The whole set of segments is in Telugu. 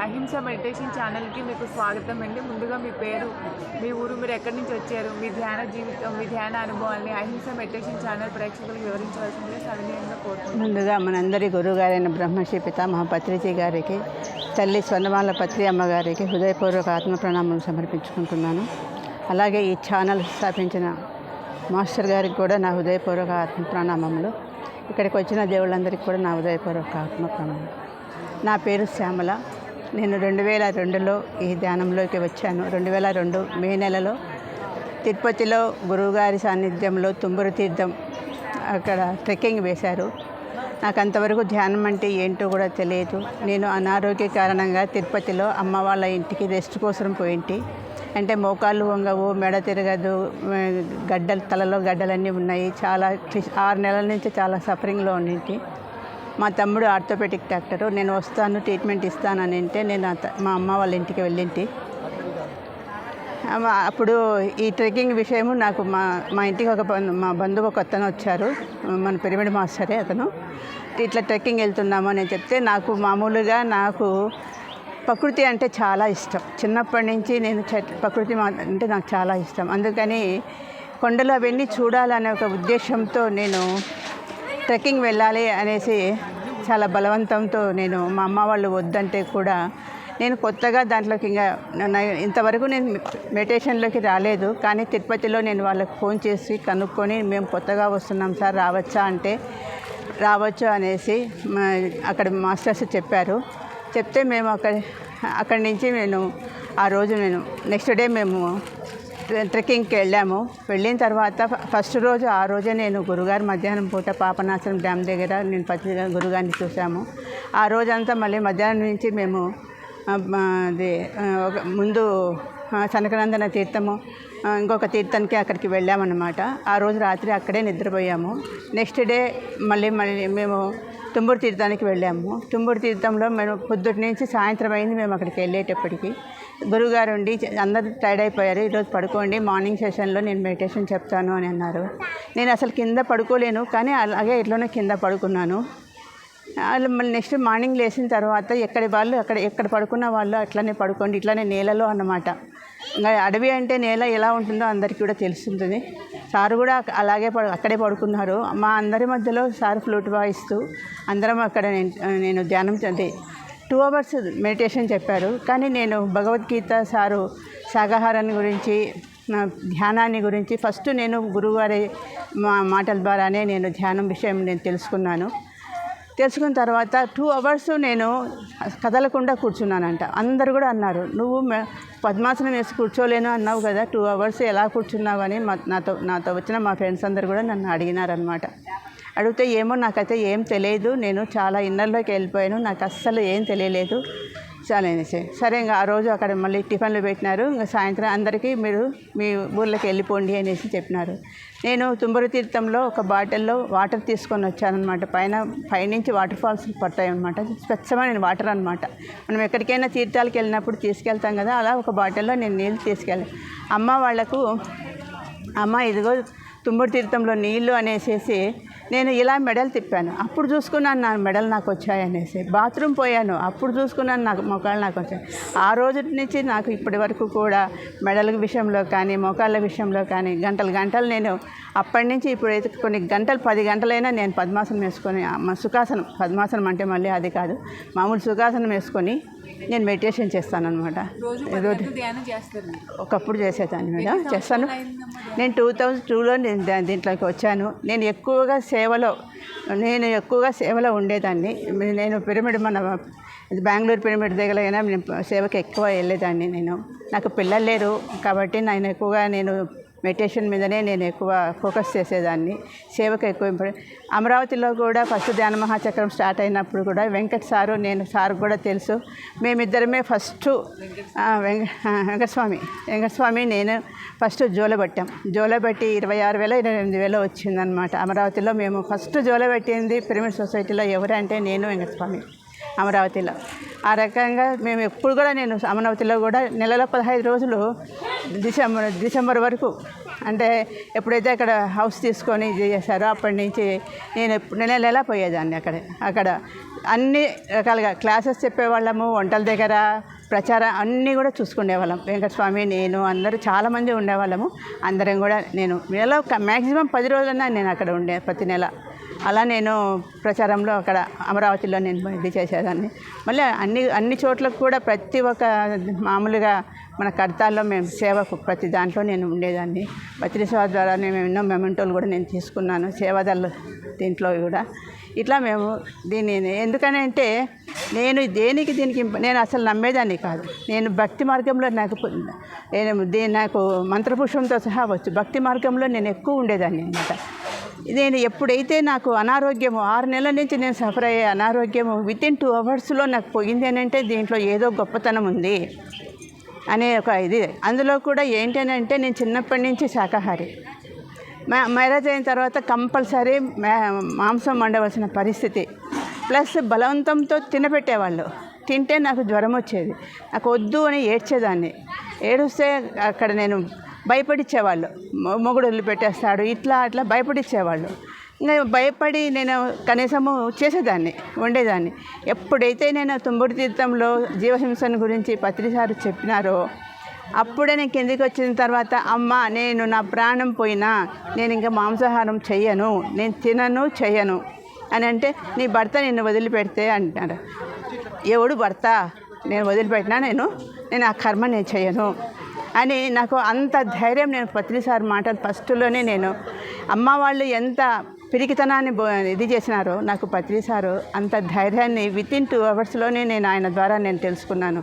అహింస మెడిటేషన్ ఛానల్కి మీకు స్వాగతం అండి. ముందుగా మీ పేరు, మీ ఊరు, మీరు ఎక్కడి నుంచి వచ్చారు, మీ ధ్యాన జీవితం, మీ ధ్యాన అనుభవాల్ని అహింస మెడిటేషన్ ఛానల్ ప్రేక్షకులకు వివరించవలసిందిగా సవినయంగా కోరుతున్నాను. ముందుగా మనందరి గురువుగారైన బ్రహ్మశ్రీ పితామహ పత్రిజీ గారికి, తల్లి స్వర్ణమాల పత్రి అమ్మగారికి హృదయపూర్వక ఆత్మ ప్రణామాలు సమర్పించుకుంటున్నాను. అలాగే ఈ ఛానల్ స్థాపించిన మాస్టర్ గారికి కూడా నా హృదయపూర్వక ఆత్మ ప్రణామములు. ఇక్కడికి వచ్చిన దేవుళ్ళందరికీ కూడా నా హృదయపూర్వక ఆత్మ ప్రణామం. నా పేరు శ్యామల. నేను 2002లో ఈ ధ్యానంలోకి వచ్చాను. 2002 మే నెలలో తిరుపతిలో గురువుగారి సాన్నిధ్యంలో తుంబురు తీర్థం అక్కడ ట్రెక్కింగ్ వేశారు. నాకు అంతవరకు ధ్యానం అంటే ఏంటో కూడా తెలియదు. నేను అనారోగ్య కారణంగా తిరుపతిలో అమ్మ వాళ్ళ ఇంటికి రెస్ట్ కోసం పోయింటి. అంటే మోకాళ్ళు వంగవు, మెడ తిరగదు, గడ్డలు, తలలో గడ్డలన్నీ ఉన్నాయి. చాలా 6 నెలల నుంచి చాలా సఫరింగ్లో ఉండింటి. మా తమ్ముడు ఆర్థోపెడిక్ డాక్టరు, నేను వస్తాను ట్రీట్మెంట్ ఇస్తానని అంటే నేను మా అమ్మ వాళ్ళ ఇంటికి వెళ్ళింటి. అప్పుడు ఈ ట్రెక్కింగ్ విషయము నాకు మా ఇంటికి మా బంధువు ఒక అతను వచ్చారు, మన పిరమిడ్ మాస్టరే అతను. ఇట్లా ట్రెక్కింగ్ వెళ్తున్నాము అని చెప్తే నాకు ప్రకృతి అంటే చాలా ఇష్టం. చిన్నప్పటి నుంచి నేను ప్రకృతి అంటే నాకు చాలా ఇష్టం. అందుకని కొండలు అవన్నీ చూడాలనే ఒక ఉద్దేశంతో నేను ట్రెక్కింగ్ వెళ్ళాలి అనేసి చాలా బలవంతంతో నేను మా అమ్మ వాళ్ళు వద్దంటే కూడా నేను కొత్తగా దాంట్లోకి ఇంతవరకు నేను మెడిటేషన్లోకి రాలేదు. కానీ తిరుపతిలో నేను వాళ్ళకి ఫోన్ చేసి కనుక్కొని మేము కొత్తగా వస్తున్నాం సార్ రావచ్చా అంటే రావచ్చు అనేసి అక్కడ మాస్టర్స్ చెప్పారు. చెప్తే మేము అక్కడి నుంచి ఆ రోజు నెక్స్ట్ డే మేము ట్రెక్కింగ్కి వెళ్ళాము. వెళ్ళిన తర్వాత ఫస్ట్ రోజు ఆ రోజే నేను గురుగారు మధ్యాహ్నం పూట పాపనాశనం డ్యామ్ దగ్గర నేను గురుగారిని చూసాము. ఆ రోజంతా మళ్ళీ మధ్యాహ్నం నుంచి మేము ముందు సనకనందన తీర్థము ఇంకొక తీర్థానికి అక్కడికి వెళ్ళామన్నమాట. ఆ రోజు రాత్రి అక్కడే నిద్రపోయాము. నెక్స్ట్ డే మళ్ళీ మేము తుంబురు తీర్థానికి వెళ్ళాము. తుంబురు తీర్థంలో మేము పొద్దుటి నుంచి సాయంత్రం అయింది మేము అక్కడికి వెళ్ళేటప్పటికి. గురువుగారు ఉండి అందరూ టైర్డ్ అయిపోయారు, ఈరోజు పడుకోండి, మార్నింగ్ సెషన్లో నేను మెడిటేషన్ చెప్తాను అని అన్నారు. నేను అసలు కింద పడుకోలేను, కానీ అలాగే ఇట్లోనే కింద పడుకున్నాను. మళ్ళీ నెక్స్ట్ మార్నింగ్ లేచిన తర్వాత ఎక్కడ పడుకున్న వాళ్ళు అట్లనే పడుకోండి, ఇట్లానే నేలలో అన్నమాట. ఇంకా అడవి అంటే నేల ఎలా ఉంటుందో అందరికీ కూడా తెలుస్తుంది. సారు కూడా అలాగే అక్కడే పడుకున్నారు. మా అందరి మధ్యలో సారు ఫ్లూట్ వాయిస్తూ అందరం అక్కడ నేను ధ్యానం 2 hours మెడిటేషన్ చెప్పారు. కానీ నేను భగవద్గీత, సారు శాకాహారాన్ని గురించి, ధ్యానాన్ని గురించి ఫస్ట్ నేను గురువుగారి మాటల ద్వారానే నేను ధ్యానం విషయం నేను తెలుసుకున్నాను. తెలుసుకున్న తర్వాత 2 hours నేను కదలకుండా కూర్చున్నానంట. అందరు కూడా అన్నారు, నువ్వు పద్మాసనం వేసి కూర్చోలేను అన్నావు కదా, 2 hours ఎలా కూర్చున్నావు అని నాతో వచ్చిన మా ఫ్రెండ్స్ అందరు కూడా నన్ను అడిగినారనమాట. అడిగితే ఏమో నాకైతే ఏం తెలియదు, నేను చాలా ఇన్నర్లోకి వెళ్ళిపోయాను, నాకు అస్సలు ఏం తెలియలేదు చాలా అనేసి. సరే ఇంకా ఆ రోజు అక్కడ మళ్ళీ టిఫిన్లు పెట్టినారు. ఇంకా సాయంత్రం అందరికీ మీరు మీ ఊర్లోకి వెళ్ళిపోండి అనేసి చెప్పినారు. నేను తుంబురు తీర్థంలో ఒక బాటిల్లో వాటర్ తీసుకొని వచ్చానమాట. పైనుంచి వాటర్ ఫాల్స్ పడతాయి అనమాట, స్వచ్ఛమైన వాటర్ అనమాట. మనం ఎక్కడికైనా తీర్థాలకు వెళ్ళినప్పుడు తీసుకెళ్తాం కదా, అలా ఒక బాటిల్లో నేను నీళ్ళు తీసుకెళ్ళాను. అమ్మ ఇదిగో తుంబురు తీర్థంలో నీళ్ళు అనేసి నేను ఇలా మెడలు తిప్పాను. అప్పుడు చూసుకున్నాను నా మెడలు నాకు వచ్చాయనేసి. బాత్రూమ్ పోయాను, అప్పుడు చూసుకున్నాను నాకు మొకాళ్ళు నాకు వచ్చాయి. ఆ రోజు నుంచి నాకు ఇప్పటి వరకు కూడా మెడల విషయంలో కానీ మోకాళ్ళ విషయంలో కానీ గంటలు నేను అప్పటి నుంచి ఇప్పుడైతే కొన్ని గంటలు 10 గంటలైనా నేను పద్మాసనం వేసుకొని సుఖాసనం, పద్మాసనం అంటే మళ్ళీ అది కాదు, మామూలు సుఖాసనం వేసుకొని నేను మెడిటేషన్ చేస్తానన్నమాట. ఒకప్పుడు చేసేదాన్ని మేడం, చేస్తాను. నేను 2002లో దీంట్లోకి వచ్చాను. నేను ఎక్కువగా సేవలో ఉండేదాన్ని. నేను పిరమిడ్ బెంగళూరు పిరమిడ్ దగ్గర అయినా నేను సేవకి ఎక్కువ వెళ్ళేదాన్ని. నాకు పిల్లలు లేరు కాబట్టి నేను మెడిటేషన్ మీదనే నేను ఎక్కువ ఫోకస్ చేసేదాన్ని, సేవకు ఎక్కువ. అమరావతిలో కూడా ఫస్ట్ ధ్యాన మహాచక్రం స్టార్ట్ అయినప్పుడు కూడా సారు కూడా తెలుసు. మేమిద్దరమే ఫస్ట్ వెంకటస్వామి నేను ఫస్ట్ జోలబట్టి 26,000 28,000 వచ్చిందనమాట. అమరావతిలో మేము ఫస్ట్ జోలబట్టింది పిరమిడ్ సొసైటీలో ఎవరంటే నేను వెంకటస్వామి అమరావతిలో. ఆ రకంగా మేము ఎప్పుడు కూడా నేను అమరావతిలో కూడా నెలలో 15 రోజులు డిసెంబర్ వరకు అంటే ఎప్పుడైతే అక్కడ హౌస్ తీసుకొని ఇది చేశారో అప్పటి నుంచి నేను నెల పోయేదాన్ని అక్కడ అన్ని రకాలుగా క్లాసెస్ చెప్పేవాళ్ళము, వంటల దగ్గర ప్రచారం అన్నీ కూడా చూసుకునేవాళ్ళం. వెంకటస్వామి, నేను, అందరూ చాలామంది ఉండేవాళ్ళము. అందరం కూడా నేను నెలలో మ్యాక్సిమం 10 రోజులన్నా నేను అక్కడ ఉండే ప్రతి నెల. అలా నేను ప్రచారంలో అక్కడ అమరావతిలో నేను ఇది చేసేదాన్ని. మళ్ళీ అన్ని చోట్లకు కూడా ప్రతి ఒక్క మామూలుగా మన కర్తాల్లో మేము సేవకు ప్రతి దాంట్లో నేను ఉండేదాన్ని. పత్రి సేవ ద్వారా నేను ఎన్నో మెమెంటోలు కూడా నేను తీసుకున్నాను, సేవాదళ్ళు దీంట్లో కూడా. ఇట్లా మేము దీన్ని ఎందుకని అంటే దీనికి నేను అసలు నమ్మేదాన్ని కాదు. నేను భక్తి మార్గంలో నాకు మంత్రపుష్పంతో సహా వచ్చు. భక్తి మార్గంలో నేను ఎక్కువ ఉండేదాన్ని అన్నమాట. నేను ఎప్పుడైతే నాకు అనారోగ్యము 6 నెలల నుంచి నేను సఫర్ అయ్యే అనారోగ్యము వితిన్ 2 అవర్స్లో నాకు పోయింది అని అంటే దీంట్లో ఏదో గొప్పతనం ఉంది అనే ఒక ఇది. అందులో కూడా ఏంటంటే నేను చిన్నప్పటి నుంచి శాకాహారి. మ్యారేజ్ అయిన తర్వాత కంపల్సరీ మాంసం వండవలసిన పరిస్థితి. ప్లస్ బలవంతంతో తినబెట్టేవాళ్ళు. తింటే నాకు జ్వరం వచ్చేది, నాకు వద్దు అని ఏడ్చేదాన్ని. ఏడుస్తే అక్కడ నేను భయపడిచ్చేవాళ్ళు, మొగుడు వదిలిపెట్టేస్తాడు అట్లా భయపడిచ్చేవాళ్ళు. ఇంకా భయపడి నేను కనీసము చేసేదాన్ని, వండేదాన్ని. ఎప్పుడైతే నేను తుంబురు తీర్థంలో జీవహింసను గురించి పత్రిసారు చెప్పినారో అప్పుడే నేను కిందికి వచ్చిన తర్వాత, అమ్మ నేను నా ప్రాణం పోయినా నేను ఇంకా మాంసాహారం చెయ్యను, నేను తినను చెయ్యను అని అంటే, నీ భర్త నిన్ను వదిలిపెడితే అంటారు. ఎవడు భర్త? నేను వదిలిపెట్టినా నేను ఆ కర్మ నేను చెయ్యను అని నాకు అంత ధైర్యం. నేను పత్రిసార్ మాటలు ఫస్ట్లోనే నేను అమ్మ వాళ్ళు ఎంత పిరికితనాన్ని ఇది చేసినారో నాకు పత్రిసారు అంత ధైర్యాన్ని వితిన్ 2 అవర్స్లోనే నేను ఆయన ద్వారా నేను తెలుసుకున్నాను.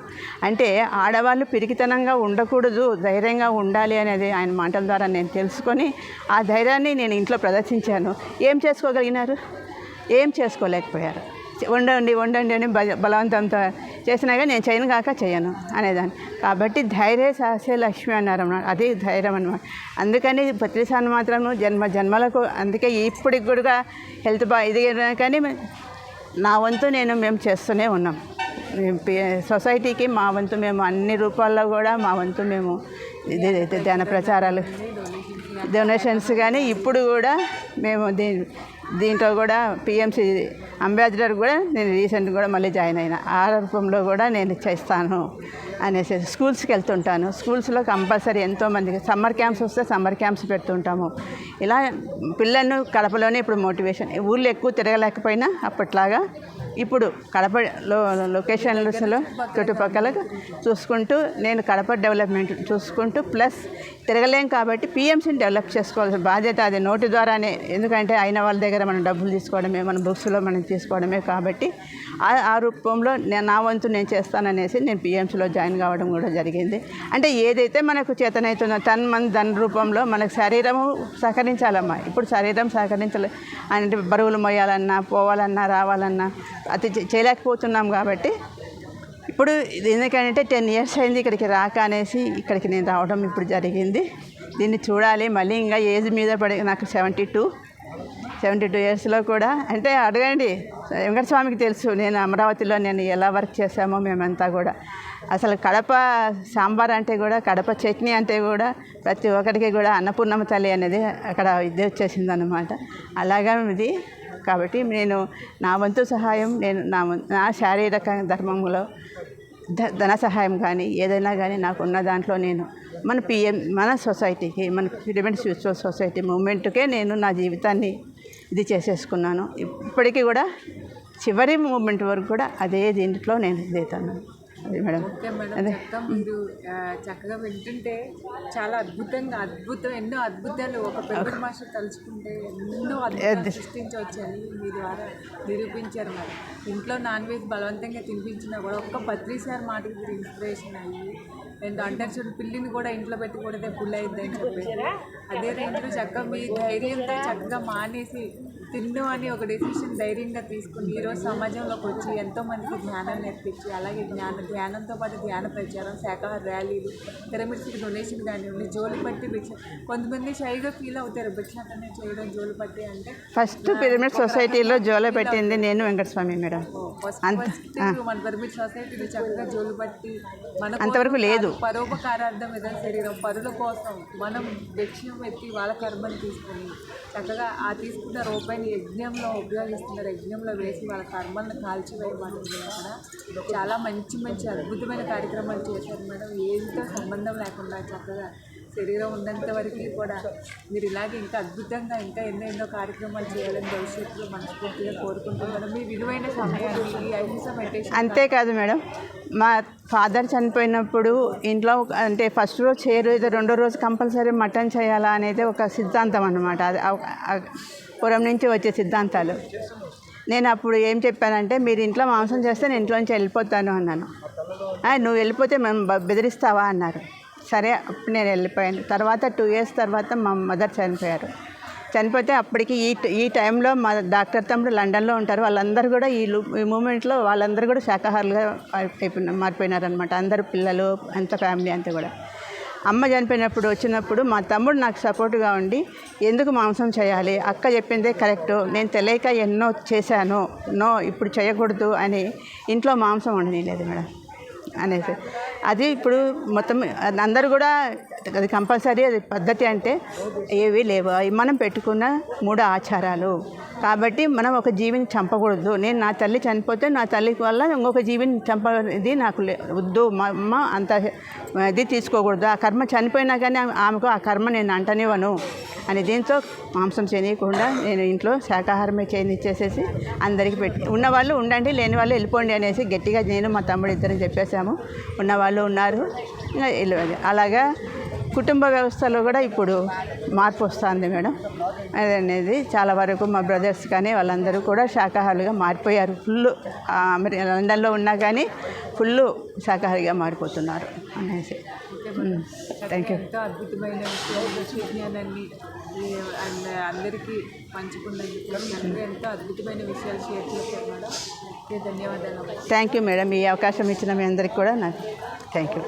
అంటే ఆడవాళ్ళు పిరికితనంగా ఉండకూడదు, ధైర్యంగా ఉండాలి అనేది ఆయన మాటల ద్వారా నేను తెలుసుకొని ఆ ధైర్యాన్ని నేను ఇంట్లో ప్రదర్శించాను. ఏం చేసుకోగలిగినారు? ఏం చేసుకోలేకపోయారు. వండండి అని బలవంతంతో చేసినా కానీ నేను చేయను కాక చేయను అనేదాన్ని. కాబట్టి ధైర్య సాహసే లక్ష్మి అన్నారు అన్నమాట. అది ధైర్యం అన్నమాట. అందుకని పత్రిసాను మాత్రం జన్మలకు, అందుకే ఇప్పటికి కూడా హెల్త్ ఇది కానీ నా వంతు మేము చేస్తూనే ఉన్నాం. సొసైటీకి మా వంతు మేము అన్ని రూపాల్లో కూడా మా వంతు మేము ధ్యాన ప్రచారాలు, డొనేషన్స్ కానీ ఇప్పుడు కూడా మేము దీంట్లో కూడా పిఎంసి అంబాసిడర్ కూడా నేను రీసెంట్ కూడా మళ్ళీ జాయిన్ అయినా. ఆ రూపంలో కూడా నేను చేస్తాను అనేసి స్కూల్స్కి వెళ్తుంటాను. స్కూల్స్లో కంపల్సరీ ఎంతోమందికి సమ్మర్ క్యాంప్స్ వస్తే సమ్మర్ క్యాంప్స్ పెడుతుంటాము. ఇలా పిల్లలను కడపలోనే ఇప్పుడు మోటివేషన్. ఊళ్ళో ఎక్కువ తిరగలేకపోయినా అప్పట్లాగా ఇప్పుడు కడప లొకేషన్స్లో చుట్టుపక్కల చూసుకుంటూ నేను కడప డెవలప్మెంట్ చూసుకుంటూ ప్లస్ తిరగలేం కాబట్టి పిఎంసీని డెవలప్ చేసుకోవాల్సిన బాధ్యత అది నోటి ద్వారానే. ఎందుకంటే అయిన వాళ్ళ దగ్గర మనం డబ్బులు తీసుకోవడమే, మన బుక్స్లో మనం తీసుకోవడమే. కాబట్టి ఆ రూపంలో నా వంతు నేను చేస్తాననేసి నేను పిఎంసీలో జాయిన్ కావడం కూడా జరిగింది. అంటే ఏదైతే మనకు చేతనవుతుందో తన రూపంలో మనకు శరీరము సహకరించాలమ్మా. ఇప్పుడు శరీరం సహకరించలే అంటే బరువులు మోయాలన్నా, పోవాలన్నా, రావాలన్నా అది చేయలేకపోతున్నాం. కాబట్టి ఇప్పుడు ఎందుకంటే 10 years అయింది ఇక్కడికి రాక అనేసి ఇక్కడికి నేను రావడం ఇప్పుడు జరిగింది. దీన్ని చూడాలి మళ్ళీ. ఇంకా ఏజ్ మీద పడి నాకు 72 ఇయర్స్లో కూడా అంటే అడగండి, వెంకటస్వామికి తెలుసు నేను అమరావతిలో నేను ఎలా వర్క్ చేశామో మేమంతా కూడా. అసలు కడప సాంబార్ అంటే కూడా, కడప చట్నీ అంటే కూడా ప్రతి ఒక్కరికి కూడా అన్నపూర్ణమ్మ తల్లి అనేది అక్కడ ఇది వచ్చేసింది అన్నమాట. అలాగా ఇది. కాబట్టి నేను నా వంతు సహాయం నా శారీరక ధర్మంలో ధన సహాయం కానీ ఏదైనా కానీ నాకున్న దాంట్లో నేను మన సొసైటీకి, మన పిరమిడ్ స్పిరిచువల్ సొసైటీ మూమెంట్కే నేను నా జీవితాన్ని ఇది చేసేసుకున్నాను. ఇప్పటికీ కూడా చివరి మూమెంట్ వరకు కూడా అదే దీంట్లో నేను ఇదవుతాను. అది మేడం. ఓకే మేడం, చెప్తాం. మీరు చక్కగా వింటుంటే చాలా ఎన్నో అద్భుతాలు ఒక పెద్ద మాస్టర్ తలుచుకుంటే ఎన్నో అద్భుతాలు సృష్టించవచ్చని మీ ద్వారా నిరూపించారు. మరి ఇంట్లో నాన్ వెజ్ బలవంతంగా తినిపించినా కూడా ఒక్క పత్రిసార్ మాటకి మీరు ఇన్స్పిరేషన్ అయ్యి అంటే చూడు పిల్లిని కూడా ఇంట్లో పెట్టుకుంటే పుల్ అయిద్దని చెప్పి అదే రేంజ్లో చక్కగా మీ ధైర్యంతో చక్కగా మానేసి తిన్ను అని ఒక డెసిషన్ ధైర్యంగా తీసుకుని ఈరోజు సమాజంలోకి వచ్చి ఎంతోమందికి జ్ఞానం నేర్పించి అలాగే ధ్యానంతో పాటు ధ్యాన ప్రచారం, శాఖాహార ర్యాలీలు, పిరమిడ్స్కి డొనేషన్ కానివ్వండి, జోలు పట్టి కొంతమంది షైగా ఫీల్ అవుతారు భిక్షాటన చేయడం, జోలు పట్టి అంటే. ఫస్ట్ పిరమిడ్ సొసైటీలో జోలో పెట్టింది నేను వెంకటస్వామి మేడం. మన పిరమిడ్ సొసైటీలో చక్కగా జోలు పట్టి మన అంతవరకు లేదు. పరోపకారార్థం ఏదైనా శరీరం పరుల కోసం మనం లక్ష్యం ఎత్తి వాళ్ళ కర్మని తీసుకుని చక్కగా ఆ తీసుకున్న రూపాయిని యజ్ఞంలో ఉపయోగిస్తున్నారు, యజ్ఞంలో వేసి వాళ్ళ కర్మలను కాల్చివేయబడింది. అక్కడ చాలా మంచి మంచి అద్భుతమైన కార్యక్రమాలు చేశారు మేడం. ఏదితో సంబంధం లేకుండా చక్కగా శరీరం ఉన్నంత వరకు కూడా మీరు ఇలాగే ఇంకా అద్భుతంగా ఇంకా ఎన్నో కార్యక్రమాలు చేయాలని భవిష్యత్తులో మనస్ఫూర్తిగా కోరుకుంటున్నాను. మీ విలువైన సమయాన్ని ఈ అహింస మెడిటేషన్. అంతేకాదు మేడం, మా ఫాదర్ చనిపోయినప్పుడు ఇంట్లో అంటే ఫస్ట్ రోజు చేయరు, రెండో రోజు కంపల్సరీ మటన్ చేయాలా అనేది ఒక సిద్ధాంతం అన్నమాట. అది పురం నుంచి వచ్చే సిద్ధాంతాలు. నేను అప్పుడు ఏం చెప్పానంటే, మీరు ఇంట్లో మాంసం చేస్తే నేను ఇంట్లో నుంచి వెళ్ళిపోతాను అన్నాను. నువ్వు వెళ్ళిపోతే మేము బెదిరిస్తావా అన్నారు. సరే అప్పుడు నేను వెళ్ళిపోయాను. తర్వాత 2 years తర్వాత మా మదర్ చనిపోయారు. చనిపోతే అప్పటికి ఈ టైంలో మా డాక్టర్ తమ్ముడు లండన్లో ఉంటారు. వాళ్ళందరూ కూడా ఈ మూమెంట్లో వాళ్ళందరూ కూడా శాకాహారులుగా మారిపోయినారనమాట. అందరూ పిల్లలు అంత ఫ్యామిలీ అంతా కూడా. అమ్మ చనిపోయినప్పుడు వచ్చినప్పుడు మా తమ్ముడు నాకు సపోర్ట్గా ఉండి ఎందుకు మాంసం చేయాలి, అక్క చెప్పిందే కరెక్టు, నేను తెలియక ఎన్నో చేశాను, ఇప్పుడు చేయకూడదు అని ఇంట్లో మాంసం వండలేదు మేడం అనేసి. అది ఇప్పుడు మొత్తం అందరూ కూడా అది కంపల్సరీ, అది పద్ధతి అంటే ఏవీ లేవు. మనం పెట్టుకున్న 3 ఆచారాలు కాబట్టి మనం ఒక జీవిని చంపకూడదు. నేను నా తల్లి చనిపోతే నా తల్లి వల్ల ఇంకొక జీవిని చంపది నాకు వద్దు, మా అమ్మ అంత ఇది తీసుకోకూడదు. ఆ కర్మ చనిపోయినా కానీ ఆమెకు ఆ కర్మ నేను అంటనివ్వను అని దీంతో మాంసం చేయకుండా నేను ఇంట్లో శాకాహారమే చేయనిచ్చేసేసి అందరికీ ఉన్నవాళ్ళు ఉండండి, లేని వాళ్ళు వెళ్ళిపోండి అనేసి గట్టిగా నేను మా తమ్ముడు ఇద్దరం చెప్పేశాము. ఉన్నవాళ్ళు ఉన్నారు, ఇంకా వెళ్ళిపోయింది. అలాగా కుటుంబ వ్యవస్థలో కూడా ఇప్పుడు మార్పు వస్తుంది మేడం. అనేది చాలా వరకు మా బ్రదర్స్ కానీ వాళ్ళందరూ కూడా శాకాహారులుగా మారిపోయారు. లండన్లో ఉన్నా కానీ ఫుల్ శాకాహారిగా మారిపోతున్నారు అనేసి. Thank you. ఎంతో అద్భుతమైన విషయాన్ని అండ్ అందరికీ పంచుకున్నందుకు ఎంతో అద్భుతమైన విషయాలు షేర్ చేశారు మేడం. ధన్యవాదాలు. Thank you madam. ఈ అవకాశం ఇచ్చిన మీ అందరికీ కూడా నాకు థ్యాంక్ యూ.